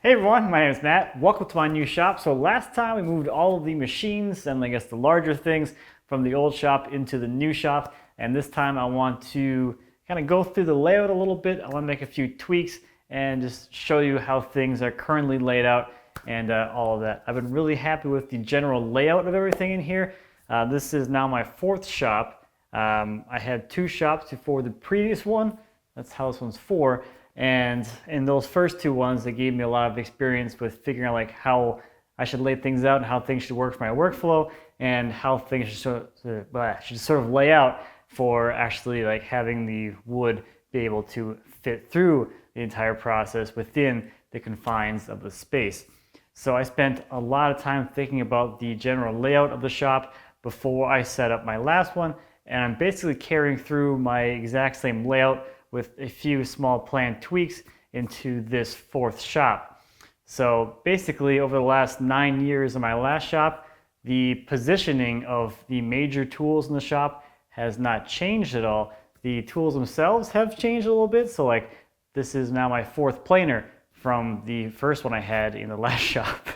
Hey everyone, my name is Matt. Welcome to my new shop. So last time we moved all of the machines and I guess the larger things from the old shop into the new shop. And this time I want to kind of go through the layout a little bit. I want to make a few tweaks and just show you how things are currently laid out and all of that. I've been really happy with the general layout of everything in here. This is now my fourth shop. I had two shops before the previous one. That's how this one's for. And in those first two ones, they gave me a lot of experience with figuring out like how I should lay things out and how things should work for my workflow and how things should sort of lay out for actually like having the wood be able to fit through the entire process within the confines of the space. So I spent a lot of time thinking about the general layout of the shop before I set up my last one, and I'm basically carrying through my exact same layout with a few small planned tweaks into this fourth shop. So basically over the last 9 years of my last shop, the positioning of the major tools in the shop has not changed at all. The tools themselves have changed a little bit. So like this is now my fourth planer from the first one I had in the last shop.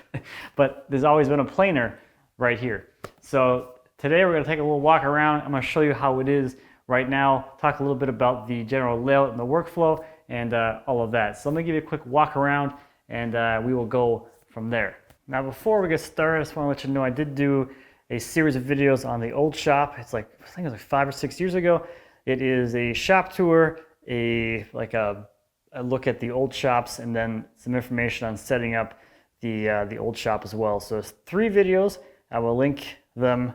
But there's always been a planer right here. So today we're gonna take a little walk around. I'm gonna show you how it is right now, talk a little bit about the general layout and the workflow and all of that. So I'm gonna give you a quick walk around and we will go from there. Now before we get started, I just wanna let you know I did do a series of videos on the old shop. It's like, I think it was like 5 or 6 years ago. It is a shop tour, a look at the old shops and then some information on setting up the old shop as well. So it's 3 videos. I will link them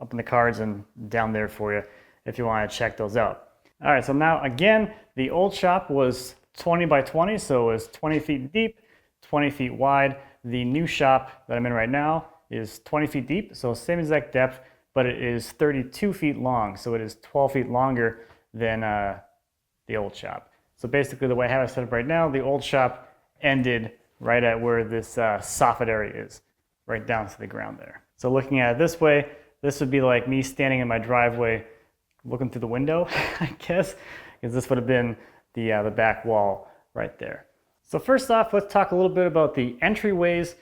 up in the cards and down there for you if you want to check those out. All right, so now again, the old shop was 20 by 20, so it was 20 feet deep, 20 feet wide. The new shop that I'm in right now is 20 feet deep, so same exact depth, but it is 32 feet long, so it is 12 feet longer than the old shop. So basically the way I have it set up right now, the old shop ended right at where this soffit area is, right down to the ground there. So looking at it this way, this would be like me standing in my driveway looking through the window, I guess, because this would have been the back wall right there. So first off, let's talk a little bit about the entryways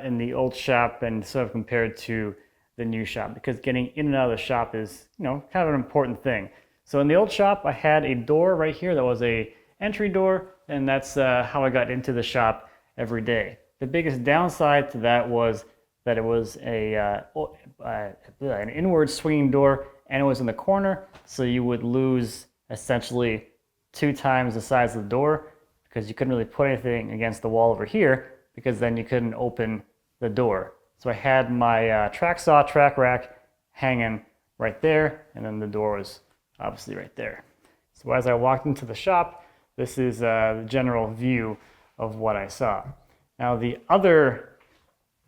in the old shop and sort of compared to the new shop, because getting in and out of the shop is, kind of an important thing. So in the old shop, I had a door right here that was a entry door, and that's how I got into the shop every day. The biggest downside to that was that it was an inward swinging door, and it was in the corner, so you would lose essentially 2 times the size of the door because you couldn't really put anything against the wall over here because then you couldn't open the door. So I had my track saw track rack hanging right there, and then the door was obviously right there. So as I walked into the shop, this is the general view of what I saw. Now the other,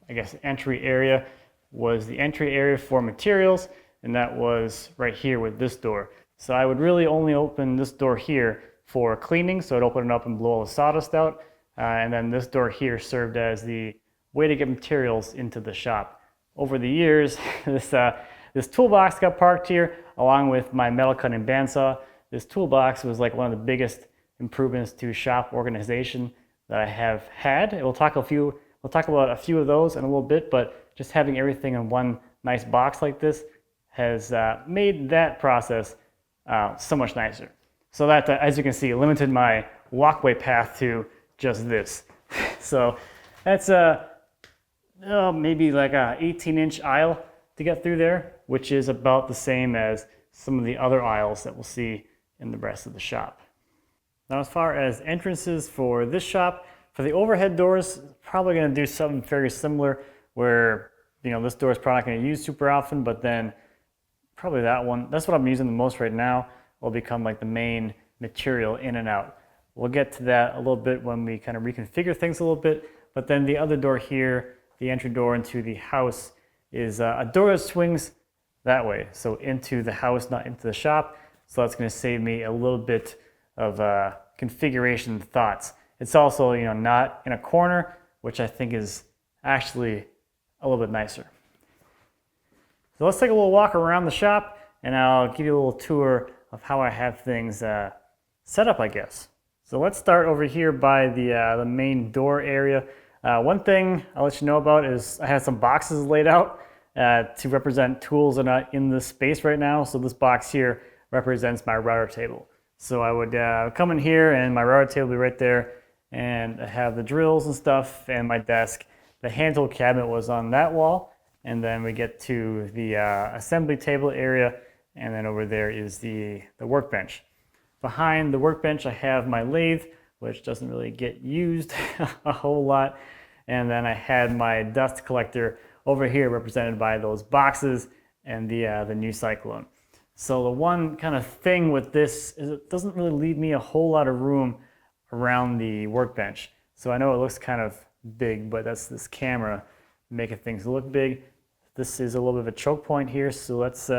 I guess, entry area was the entry area for materials, and that was right here with this door. So I would really only open this door here for cleaning, so I'd open it up and blow all the sawdust out, and then this door here served as the way to get materials into the shop. Over the years, this toolbox got parked here along with my metal cutting bandsaw. This toolbox was like one of the biggest improvements to shop organization that I have had. We'll talk about a few of those in a little bit, but just having everything in one nice box like this has made that process so much nicer. So that, as you can see, limited my walkway path to just this. So that's maybe like a 18-inch aisle to get through there, which is about the same as some of the other aisles that we'll see in the rest of the shop. Now as far as entrances for this shop, for the overhead doors, probably going to do something very similar where, this door is probably not going to use super often, but then probably that one, that's what I'm using the most right now, will become like the main material in and out. We'll get to that a little bit when we kind of reconfigure things a little bit, but then the other door here, the entry door into the house, is a door that swings that way, so into the house, not into the shop. So that's going to save me a little bit of configuration thoughts. It's also, not in a corner, which I think is actually a little bit nicer. So let's take a little walk around the shop and I'll give you a little tour of how I have things set up, I guess. So let's start over here by the main door area. One thing I'll let you know about is I had some boxes laid out to represent tools that are not in this space right now. So this box here represents my router table. So I would come in here and my router table would be right there, and I have the drills and stuff and my desk. The hand tool cabinet was on that wall, and then we get to the assembly table area, and then over there is the workbench. Behind the workbench, I have my lathe, which doesn't really get used a whole lot. And then I had my dust collector over here represented by those boxes and the new cyclone. So the one kind of thing with this is it doesn't really leave me a whole lot of room around the workbench. So I know it looks kind of big, but that's this camera making things look big. This is a little bit of a choke point here, so that's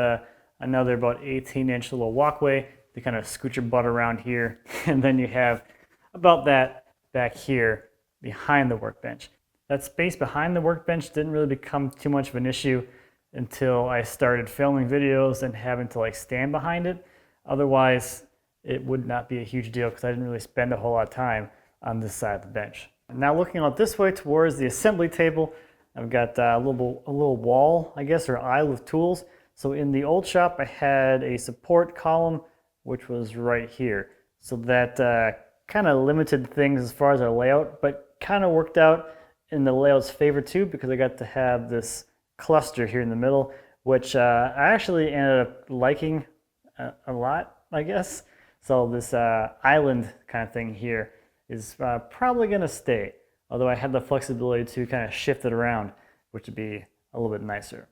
another about 18-inch little walkway to kind of scoot your butt around here. And then you have about that back here behind the workbench. That space behind the workbench didn't really become too much of an issue until I started filming videos and having to like stand behind it. Otherwise, it would not be a huge deal because I didn't really spend a whole lot of time on this side of the bench. And now looking out this way towards the assembly table, I've got a little wall, I guess, or aisle of tools. So in the old shop, I had a support column which was right here. So that kind of limited things as far as our layout, but kind of worked out in the layout's favor too, because I got to have this cluster here in the middle, which I actually ended up liking a lot, I guess. So this island kind of thing here is probably gonna stay, although I had the flexibility to kind of shift it around, which would be a little bit nicer.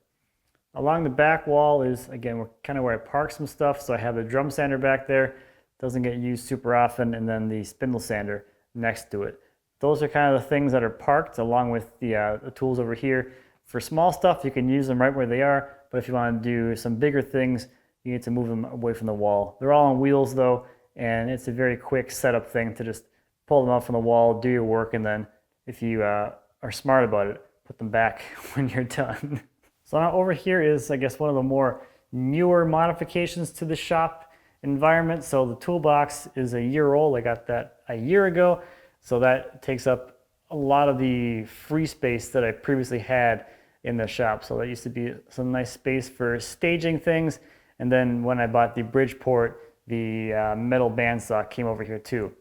Along the back wall is, again, kind of where I park some stuff. So I have the drum sander back there, doesn't get used super often, and then the spindle sander next to it. Those are kind of the things that are parked along with the tools over here. For small stuff, you can use them right where they are, but if you want to do some bigger things, you need to move them away from the wall. They're all on wheels though, and it's a very quick setup thing to just pull them up from the wall, do your work, and then if you are smart about it, put them back when you're done. So now over here is, I guess, one of the more newer modifications to the shop environment. So the toolbox is a year old. I got that a year ago. So that takes up a lot of the free space that I previously had in the shop. So that used to be some nice space for staging things. And then when I bought the Bridgeport, the metal bandsaw came over here too.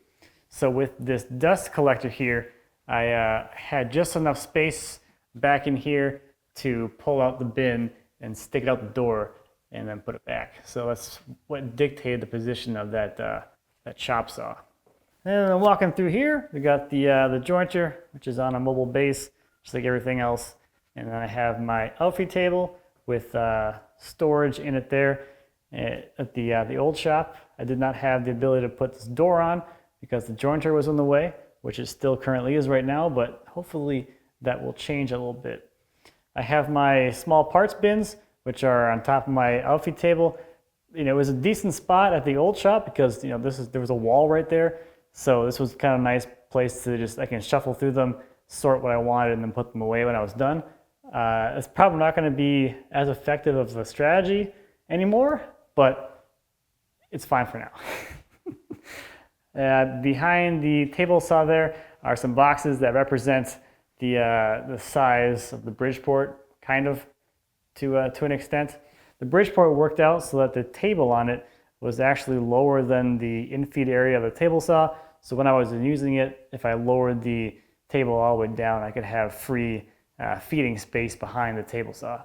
So with this dust collector here, I had just enough space back in here to pull out the bin and stick it out the door and then put it back. So that's what dictated the position of that chop saw. And then walking through here, we got the jointer, which is on a mobile base, just like everything else. And then I have my outfeed table with storage in it there. At the old shop, I did not have the ability to put this door on because the jointer was in the way, which it still currently is right now, but hopefully that will change a little bit. I have my small parts bins, which are on top of my outfeed table. You know, it was a decent spot at the old shop because, you know, there was a wall right there. So this was kind of a nice place to just, I can shuffle through them, sort what I wanted, and then put them away when I was done. It's probably not going to be as effective of a strategy anymore, but it's fine for now. Behind the table saw there are some boxes that represent the size of the Bridgeport, kind of, to an extent. The Bridgeport worked out so that the table on it was actually lower than the infeed area of the table saw. So when I was using it, if I lowered the table all the way down, I could have free feeding space behind the table saw.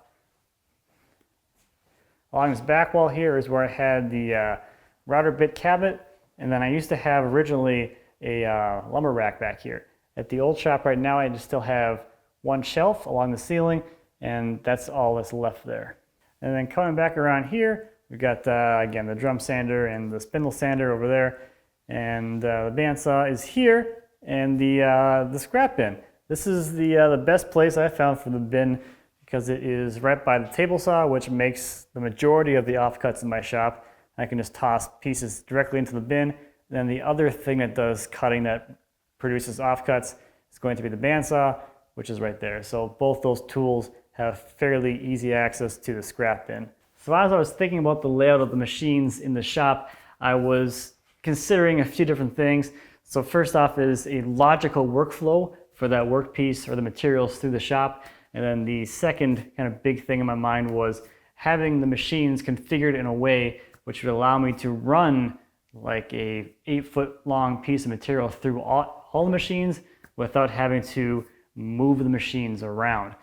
Along this back wall here is where I had the router bit cabinet, and then I used to have originally a lumber rack back here. At the old shop right now, I just still have one shelf along the ceiling, and that's all that's left there. And then coming back around here, we've got, again, the drum sander and the spindle sander over there, and the bandsaw is here, and the scrap bin. This is the best place I found for the bin because it is right by the table saw, which makes the majority of the offcuts in my shop. I can just toss pieces directly into the bin. And then the other thing that does cutting that produces offcuts is going to be the bandsaw, which is right there. So both those tools have fairly easy access to the scrap bin. So as I was thinking about the layout of the machines in the shop, I was considering a few different things. So first off is a logical workflow for that workpiece or the materials through the shop. And then the second kind of big thing in my mind was having the machines configured in a way which would allow me to run like a 8-foot long piece of material through all the machines without having to move the machines around.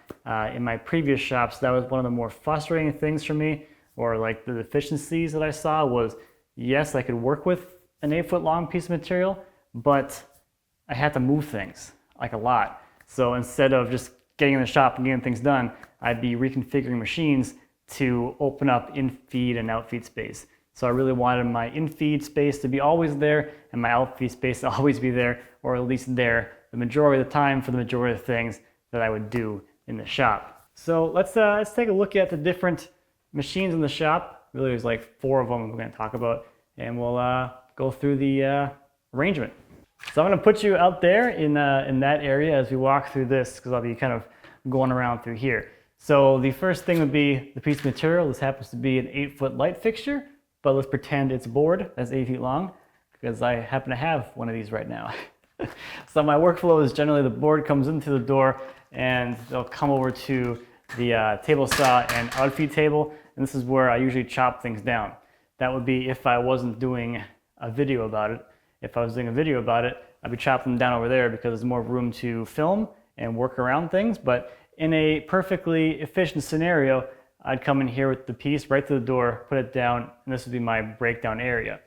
In my previous shops, that was one of the more frustrating things for me, or like the deficiencies that I saw was, yes, I could work with an 8-foot long piece of material, but I had to move things like a lot. So instead of just getting in the shop and getting things done, I'd be reconfiguring machines to open up in-feed and out-feed space. So I really wanted my in-feed space to be always there and my out-feed space to always be there, or at least there the majority of the time for the majority of things that I would do in the shop. So let's take a look at the different machines in the shop. Really, there's like 4 of them we're going to talk about, and we'll go through the arrangement. So I'm going to put you out there in that area as we walk through this, because I'll be kind of going around through here. So the first thing would be the piece of material. This happens to be an 8-foot light fixture, but let's pretend it's a board that's 8 feet long, because I happen to have one of these right now. So my workflow is generally the board comes into the door and they'll come over to the table saw and outfeed table, and this is where I usually chop things down. That would be if I wasn't doing a video about it. If I was doing a video about it, I'd be chopping them down over there because there's more room to film and work around things. But in a perfectly efficient scenario, I'd come in here with the piece right to the door, put it down, and this would be my breakdown area.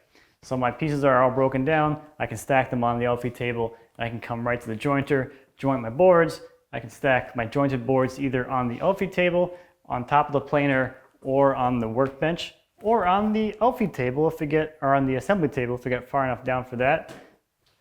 So my pieces are all broken down. I can stack them on the outfeed table, and I can come right to the jointer, joint my boards. I can stack my jointed boards either on the outfeed table, on top of the planer, or on the workbench, or on the outfeed table or on the assembly table if we get far enough down for that.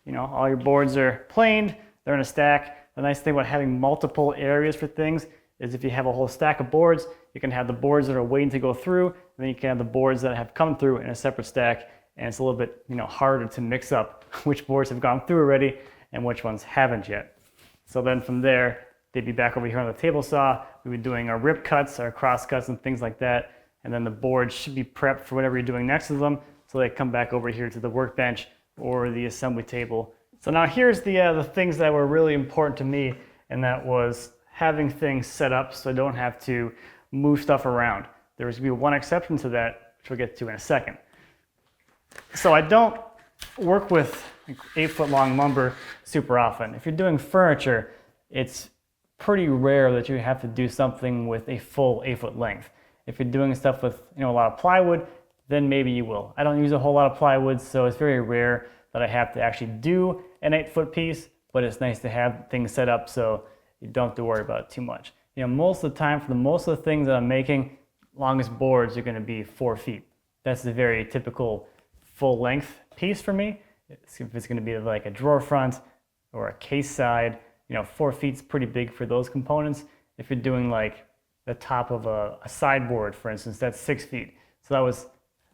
You know, all your boards are planed, they're in a stack. The nice thing about having multiple areas for things is if you have a whole stack of boards, you can have the boards that are waiting to go through, and then you can have the boards that have come through in a separate stack, and it's a little bit, harder to mix up which boards have gone through already and which ones haven't yet. So then from there, they'd be back over here on the table saw. We'd be doing our rip cuts, our cross cuts, and things like that. And then the boards should be prepped for whatever you're doing next to them, so they come back over here to the workbench or the assembly table. So now here's the things that were really important to me, and that was having things set up so I don't have to move stuff around. There was going to be one exception to that, which we'll get to in a second. So I don't work with 8-foot long lumber super often. If you're doing furniture, it's pretty rare that you have to do something with a full 8-foot length. If you're doing stuff with a lot of plywood, then maybe you will. I don't use a whole lot of plywood, so it's very rare that I have to actually do an 8-foot piece, but it's nice to have things set up so you don't have to worry about it too much. Most of the time, for most of the things that I'm making, longest boards are going to be 4 feet. That's the very typical full length piece for me. If it's going to be like a drawer front or a case side, 4 feet's pretty big for those components. If you're doing like the top of a sideboard, for instance, that's 6 feet. So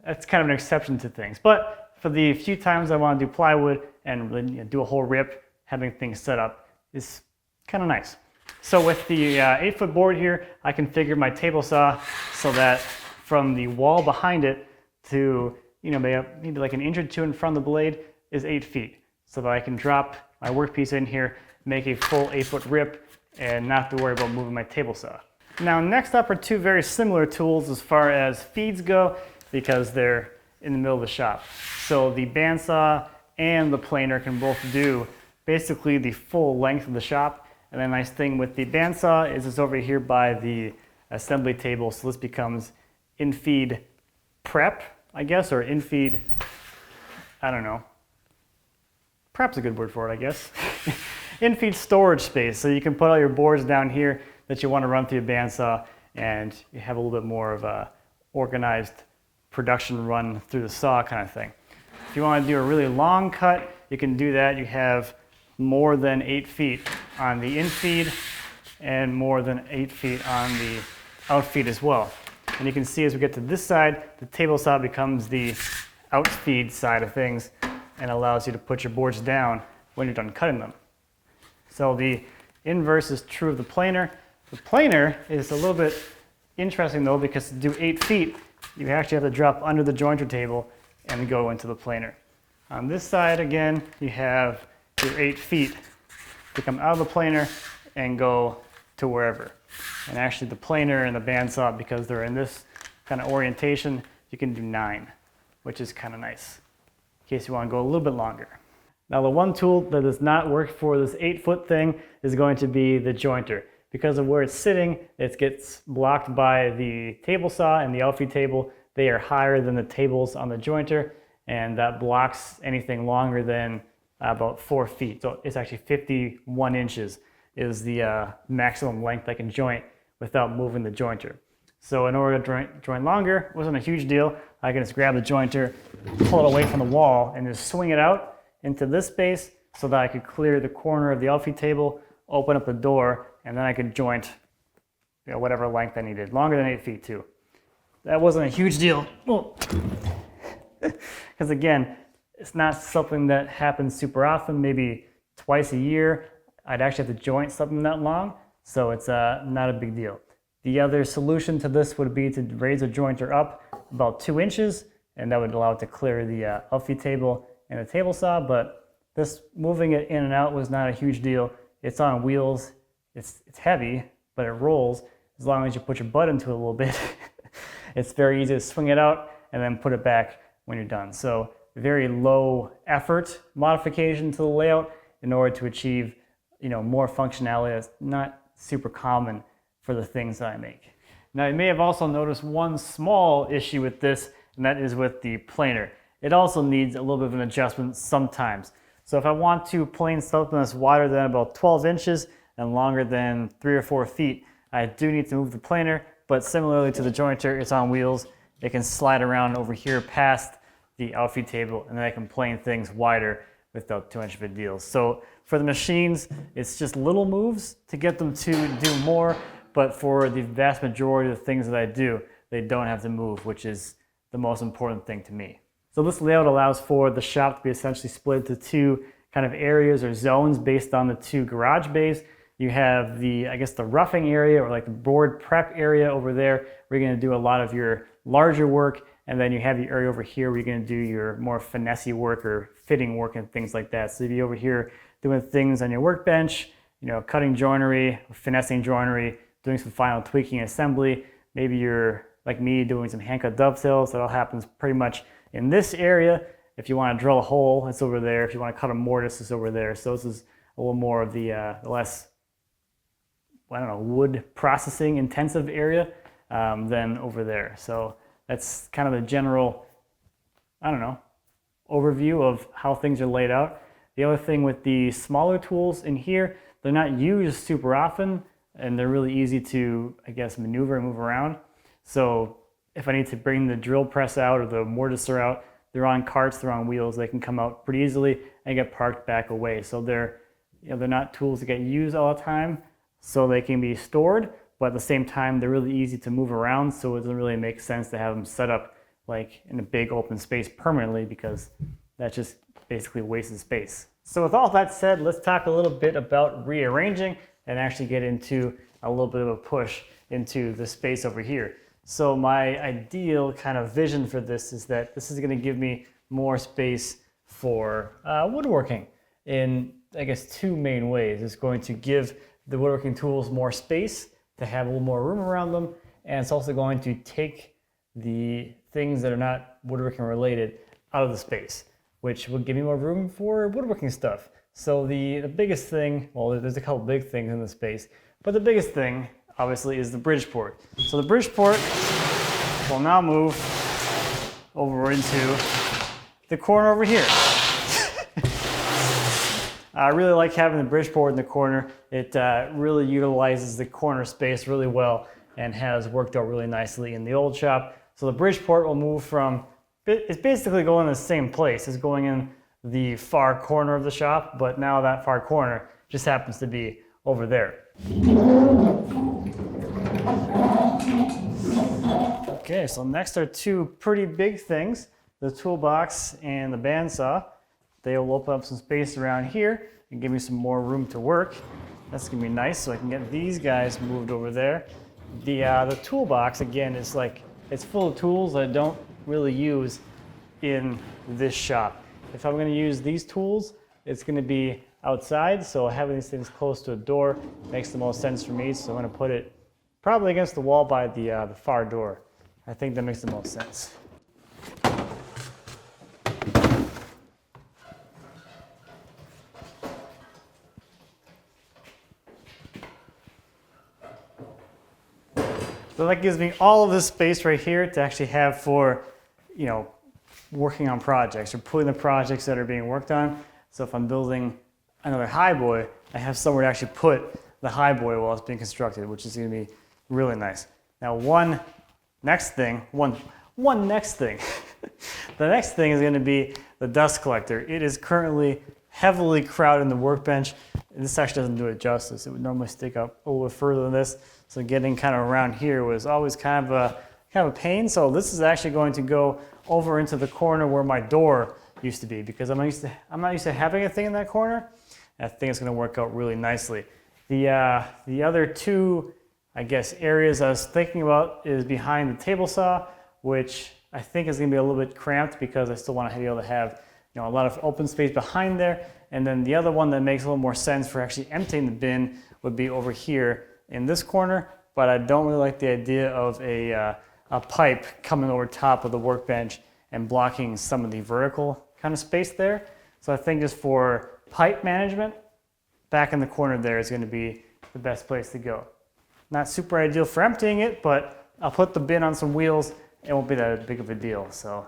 that's kind of an exception to things. But for the few times I want to do plywood and really do a whole rip, having things set up is kind of nice. So with the 8-foot board here, I configured my table saw so that from the wall behind it to maybe like an inch or 2 in front of the blade is 8 feet, so that I can drop my workpiece in here, make a full 8-foot rip, and not have to worry about moving my table saw. Now next up are 2 very similar tools as far as feeds go, because they're in the middle of the shop. So the bandsaw and the planer can both do basically the full length of the shop. And the nice thing with the bandsaw is it's over here by the assembly table, so this becomes in-feed prep, I guess, or in-feed, I don't know. Prep's a good word for it, I guess. In-feed storage space, so you can put all your boards down here that you want to run through your bandsaw, and you have a little bit more of a organized production run through the saw kind of thing. If you want to do a really long cut, you can do that. You have more than 8 feet on the in-feed and more than 8 feet on the out-feed as well. And you can see as we get to this side, the table saw becomes the out-feed side of things and allows you to put your boards down when you're done cutting them. So the inverse is true of the planer. The planer is a little bit interesting though, because to do 8 feet, you actually have to drop under the jointer table and go into the planer. On this side, again, you have your 8 feet to come out of the planer and go to wherever. And actually the planer and the bandsaw, because they're in this kind of orientation, you can do 9, which is kind of nice in case you want to go a little bit longer. Now the one tool that does not work for this 8-foot thing is going to be the jointer. Because of where it's sitting, it gets blocked by the table saw and the Alfie table. They are higher than the tables on the jointer, and that blocks anything longer than about 4 feet. So it's actually 51 inches is the maximum length I can joint without moving the jointer. So in order to joint longer, it wasn't a huge deal. I can just grab the jointer, pull it away from the wall, and just swing it out into this space so that I could clear the corner of the Alfie table, open up the door, and then I could joint whatever length I needed, longer than 8 feet too. That wasn't a huge deal. Because again, it's not something that happens super often, maybe twice a year. I'd actually have to joint something that long, so it's not a big deal. The other solution to this would be to raise the jointer up about 2 inches, and that would allow it to clear the Alfie table and the table saw, but this moving it in and out was not a huge deal. It's on wheels, it's heavy, but it rolls as long as you put your butt into it a little bit. It's very easy to swing it out and then put it back when you're done. So very low effort modification to the layout in order to achieve more functionality that's not super common for the things that I make. Now you may have also noticed one small issue with this, and that is with the planer. It also needs a little bit of an adjustment sometimes. So if I want to plane something that's wider than about 12 inches and longer than 3 or 4 feet, I do need to move the planer, but similarly to the jointer, it's on wheels. It can slide around over here past the Alfie table, and then I can plane things wider without too much of a deal. So for the machines, it's just little moves to get them to do more, but for the vast majority of the things that I do, they don't have to move, which is the most important thing to me. So this layout allows for the shop to be essentially split into 2 kind of areas or zones based on the 2 garage bays. You have the roughing area, or like the board prep area over there, where you're going to do a lot of your larger work, and then you have the area over here where you're going to do your more finessey work or fitting work and things like that. So you'll be over here doing things on your workbench, cutting joinery, finessing joinery, doing some final tweaking and assembly. Maybe you're like me doing some hand cut dovetails. That all happens pretty much in this area. If you want to drill a hole, it's over there. If you want to cut a mortise, it's over there. So this is a little more of the less, wood processing intensive area than over there. So that's kind of the general, overview of how things are laid out. The other thing with the smaller tools in here, they're not used super often, and they're really easy to, maneuver and move around. So if I need to bring the drill press out or the mortiser out, they're on carts, they're on wheels, they can come out pretty easily and get parked back away. So they're not tools that get used all the time, so they can be stored, but at the same time, they're really easy to move around, so it doesn't really make sense to have them set up like in a big open space permanently, because that just basically wastes space. So with all that said, let's talk a little bit about rearranging and actually get into a little bit of a push into the space over here. So my ideal kind of vision for this is that this is going to give me more space for woodworking in, 2 main ways. It's going to give the woodworking tools more space to have a little more room around them, and it's also going to take the things that are not woodworking related out of the space, which will give me more room for woodworking stuff. So the biggest thing, well, there's a couple big things in the space, but the biggest thing obviously is the Bridgeport. So the Bridgeport will now move over into the corner over here. I really like having the Bridgeport in the corner. It really utilizes the corner space really well and has worked out really nicely in the old shop. So the Bridgeport will move from, it's basically going in the same place. It's going in the far corner of the shop, but now that far corner just happens to be over there. Okay, so next are 2 pretty big things, the toolbox and the bandsaw. They will open up some space around here and give me some more room to work. That's gonna be nice, so I can get these guys moved over there. The toolbox, again, is it's full of tools that I don't really use in this shop. if I'm going to use these tools, it's going to be outside, so having these things close to a door makes the most sense for me. So I'm going to put it probably against the wall by the far door. I think that makes the most sense. So that gives me all of this space right here to actually have for, you know, working on projects or putting the projects that are being worked on. So if I'm building another highboy, I have somewhere to actually put the highboy while it's being constructed, which is going to be really nice. Now, one next thing. The next thing is going to be the dust collector. It is currently heavily crowded in the workbench. And this actually doesn't do it justice. It would normally stick up a little bit further than this. So getting kind of around here was always kind of a pain. So this is actually going to go over into the corner where my door used to be, because I'm not used to having a thing in that corner. I think it's going to work out really nicely. The other two, I guess, areas I was thinking about is behind the table saw, which I think is going to be a little bit cramped because I still want to be able to have, you know, a lot of open space behind there. And then the other one that makes a little more sense for actually emptying the bin would be over here in this corner. But I don't really like the idea of a pipe coming over top of the workbench and blocking some of the vertical kind of space there. So I think just for pipe management, back in the corner there is going to be the best place to go. Not super ideal for emptying it, but I'll put the bin on some wheels. It won't be that big of a deal. So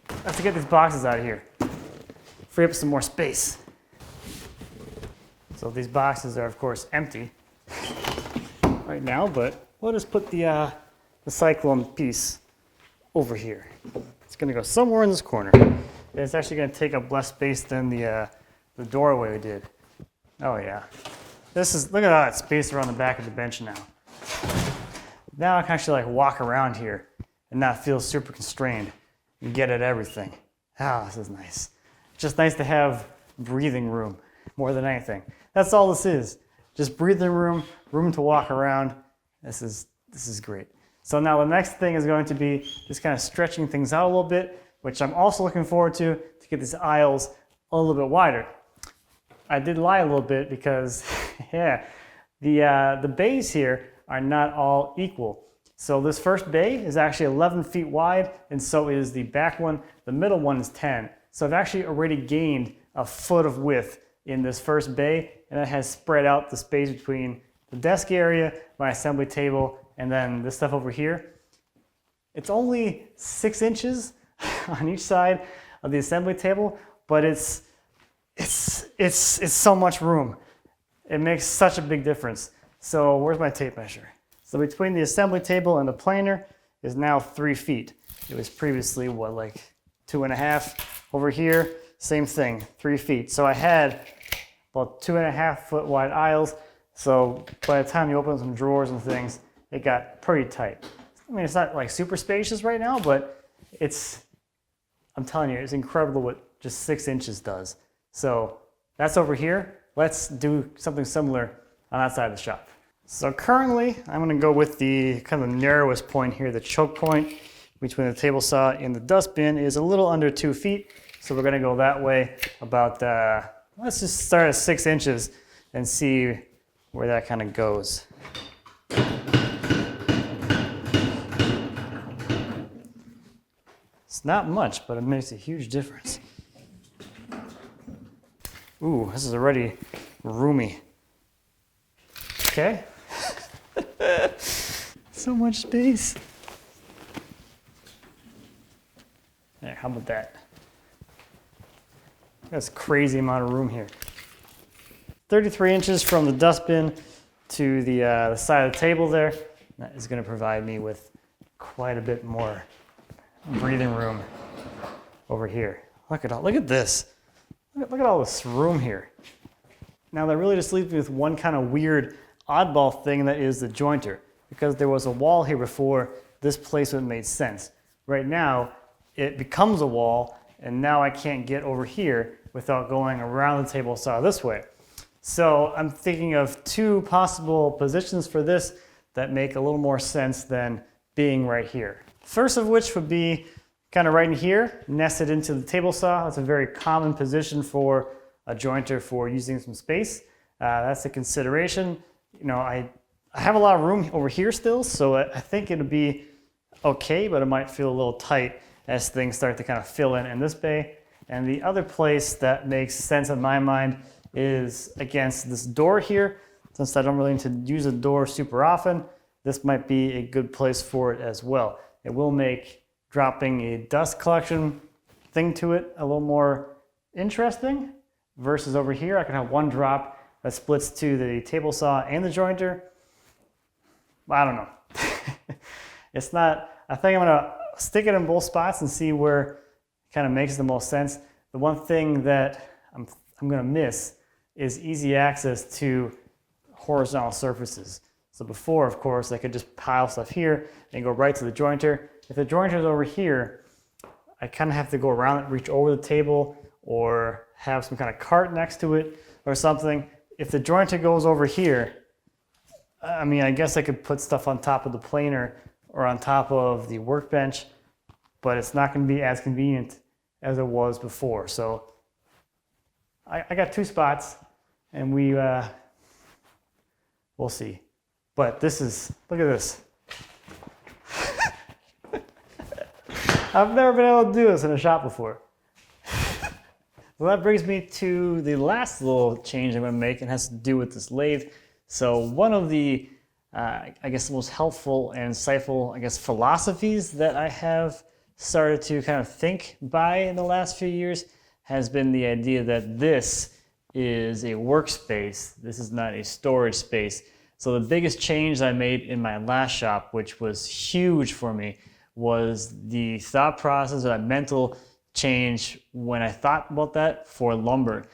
I have to get these boxes out of here, free up some more space. So these boxes are, of course, empty right now, but we'll just put the cyclone piece over here. It's going to go somewhere in this corner. And it's actually going to take up less space than the doorway did. Oh yeah. Look at all that space around the back of the bench now. Now I can actually walk around here and not feel super constrained and get at everything. Ah, this is nice. It's just nice to have breathing room more than anything. That's all this is. Just breathing room, room to walk around. This is great. So now the next thing is going to be just kind of stretching things out a little bit, which I'm also looking forward to get these aisles a little bit wider. I did lie a little bit because, yeah, the bays here are not all equal. So this first bay is actually 11 feet wide, and so is the back one. The middle one is 10. So I've actually already gained a foot of width in this first bay, and that has spread out the space between the desk area, my assembly table, and then this stuff over here. It's only 6 inches on each side of the assembly table, but it's so much room. It makes such a big difference. So where's my tape measure? So between the assembly table and the planer is now 3 feet. It was previously, what, like 2.5? Over here, same thing, 3 feet. So I had about 2.5 foot wide aisles. So by the time you open some drawers and things, it got pretty tight. I mean, it's not like super spacious right now, but I'm telling you, it's incredible what just 6 inches does. So that's over here. Let's do something similar on that side of the shop. So currently, I'm going to go with the kind of narrowest point here, the choke point between the table saw and the dustbin is a little under 2 feet. So we're going to go that way about, let's just start at 6 inches and see where that kind of goes. It's not much, but it makes a huge difference. Ooh, this is already roomy. Okay. So much space. There, how about that? That's a crazy amount of room here. 33 inches from the dustbin to the side of the table there. That is going to provide me with quite a bit more breathing room over here. Look at this. Look at all this room here. Now that really just leaves me with one kind of weird oddball thing, that is the jointer. Because there was a wall here before, this placement made sense. Right now, it becomes a wall, and now I can't get over here without going around the table saw this way. So I'm thinking of 2 possible positions for this that make a little more sense than being right here. First of which would be kind of right in here, nested into the table saw. That's a very common position for a jointer for using some space. That's a consideration. You know, I have a lot of room over here still, so I think it'll be okay, but it might feel a little tight as things start to kind of fill in this bay. And the other place that makes sense in my mind is against this door here. Since I don't really need to use a door super often, this might be a good place for it as well. It will make dropping a dust collection thing to it a little more interesting versus over here. I can have one drop that splits to the table saw and the jointer. I don't know. It's not, I think I'm gonna stick it in both spots and see where it kind of makes the most sense. The one thing that I'm gonna miss is easy access to horizontal surfaces. So before, of course, I could just pile stuff here and go right to the jointer. If the jointer is over here, I kind of have to go around it, reach over the table, or have some kind of cart next to it or something. If the jointer goes over here, I mean, I guess I could put stuff on top of the planer or on top of the workbench, but it's not going to be as convenient as it was before. So I got two spots, and we'll see. But this is, look at this. I've never been able to do this in a shop before. Well, that brings me to the last little change I'm going to make, and has to do with this lathe. So one of the, I guess, the most helpful and insightful, I guess, philosophies that I have started to kind of think by in the last few years has been the idea that this is a workspace. This is not a storage space. So the biggest change I made in my last shop, which was huge for me, was the thought process, that mental change when I thought about that for lumber.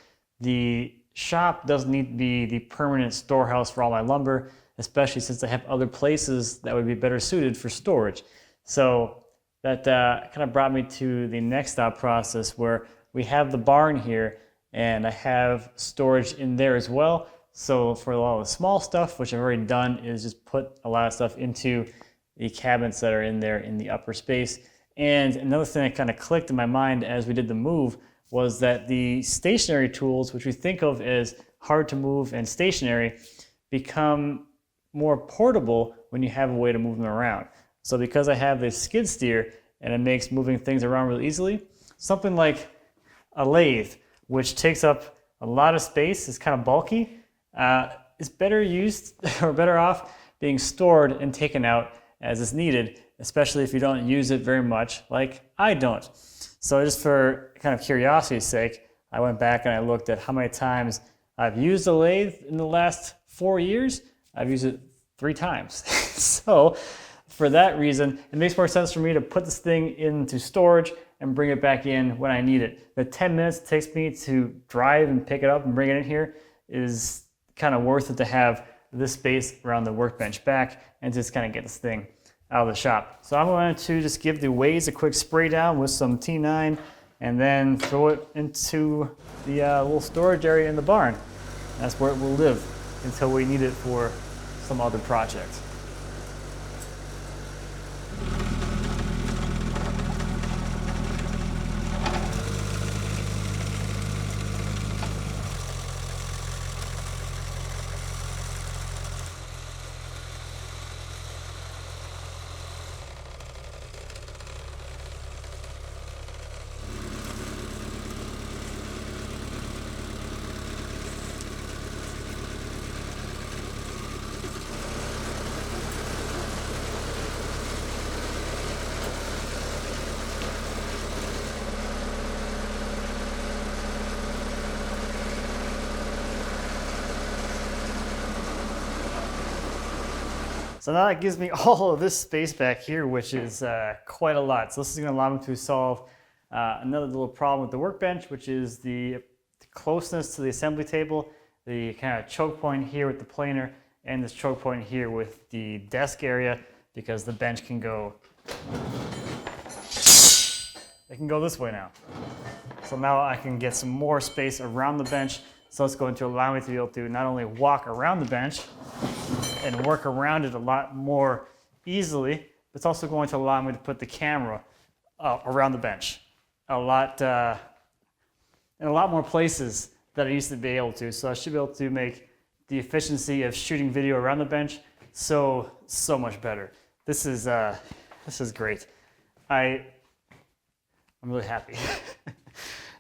The shop doesn't need to be the permanent storehouse for all my lumber, especially since I have other places that would be better suited for storage. So that kind of brought me to the next thought process, where we have the barn here and I have storage in there as well. So for a lot of the small stuff, which I've already done, is just put a lot of stuff into the cabinets that are in there in the upper space. And another thing that kind of clicked in my mind as we did the move was that the stationary tools, which we think of as hard to move and stationary, become more portable when you have a way to move them around. So because I have this skid steer and it makes moving things around really easily, something like a lathe, which takes up a lot of space, is kind of bulky, is better used or better off being stored and taken out as is needed, especially if you don't use it very much, like I don't. So just for kind of curiosity's sake, I went back and I looked at how many times I've used a lathe in the last 4 years. I've used it 3 times. So for that reason, it makes more sense for me to put this thing into storage and bring it back in when I need it. The 10 minutes it takes me to drive and pick it up and bring it in here is kind of worth it to have this space around the workbench back and just kind of get this thing out of the shop. So I'm going to just give the ways a quick spray down with some T9 and then throw it into the little storage area in the barn. That's where it will live until we need it for some other project. So now that gives me all of this space back here, which is quite a lot. So this is going to allow me to solve another little problem with the workbench, which is the closeness to the assembly table, the kind of choke point here with the planer, and this choke point here with the desk area, because the bench can go, it can go this way now. So now I can get some more space around the bench. So it's going to allow me to be able to not only walk around the bench and work around it a lot more easily, but it's also going to allow me to put the camera around the bench, a lot in a lot more places than I used to be able to. So I should be able to make the efficiency of shooting video around the bench so much better. This is great. I'm really happy.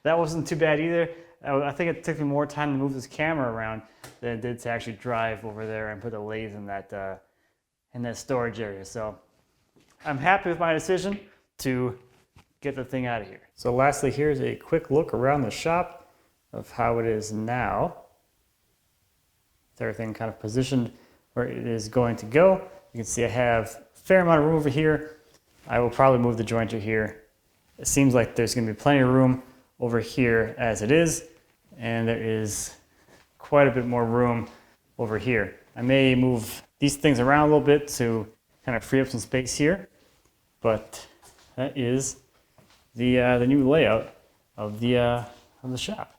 That wasn't too bad either. I think it took me more time to move this camera around than it did to actually drive over there and put the lathe in that storage area. So I'm happy with my decision to get the thing out of here. So lastly, here's a quick look around the shop of how it is now. With everything kind of positioned where it is going to go. You can see I have a fair amount of room over here. I will probably move the jointer here. It seems like there's going to be plenty of room over here as it is, and there is quite a bit more room over here. I may move these things around a little bit to kind of free up some space here, but that is the new layout of the shop.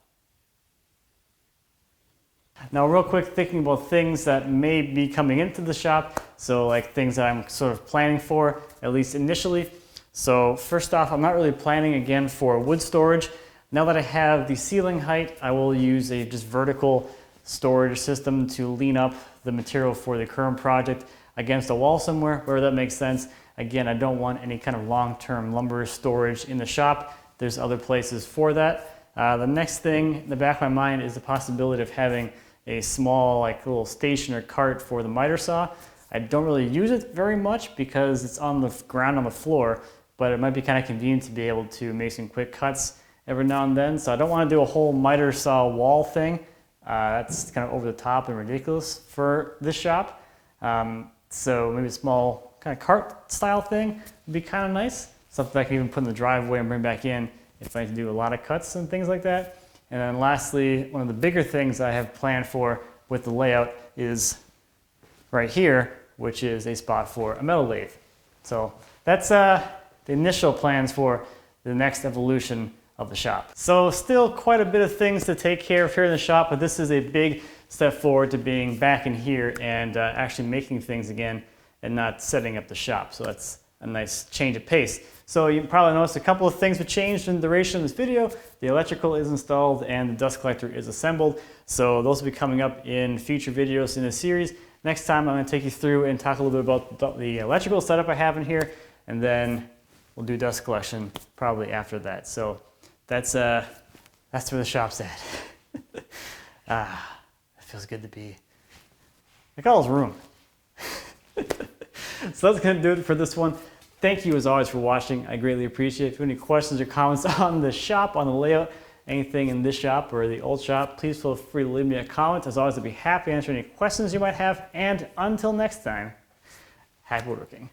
Now, real quick, thinking about things that may be coming into the shop, so like things that I'm sort of planning for, at least initially. So first off, I'm not really planning again for wood storage. Now that I have the ceiling height, I will use a just vertical storage system to lean up the material for the current project against a wall somewhere, where that makes sense. Again, I don't want any kind of long-term lumber storage in the shop. There's other places for that. The next thing in the back of my mind is the possibility of having a small, like little station or cart for the miter saw. I don't really use it very much because it's on the ground on the floor, but it might be kind of convenient to be able to make some quick cuts every now and then. So I don't want to do a whole miter saw wall thing. That's kind of over the top and ridiculous for this shop. So maybe a small kind of cart style thing would be kind of nice. Something I can even put in the driveway and bring back in if I need to do a lot of cuts and things like that. And then lastly, one of the bigger things I have planned for with the layout is right here, which is a spot for a metal lathe. So that's the initial plans for the next evolution of the shop. So still quite a bit of things to take care of here in the shop, but this is a big step forward to being back in here and actually making things again and not setting up the shop. So that's a nice change of pace. So you probably noticed a couple of things have changed in the duration of this video. The electrical is installed and the dust collector is assembled. So those will be coming up in future videos in this series. Next time I'm going to take you through and talk a little bit about the electrical setup I have in here, and then we'll do dust collection probably after that. So that's where the shop's at. It feels good to be. Look at all this room. So that's going to do it for this one. Thank you as always for watching. I greatly appreciate it. If you have any questions or comments on the shop, on the layout, anything in this shop or the old shop, please feel free to leave me a comment. As always, I'd be happy to answer any questions you might have. And until next time, happy woodworking.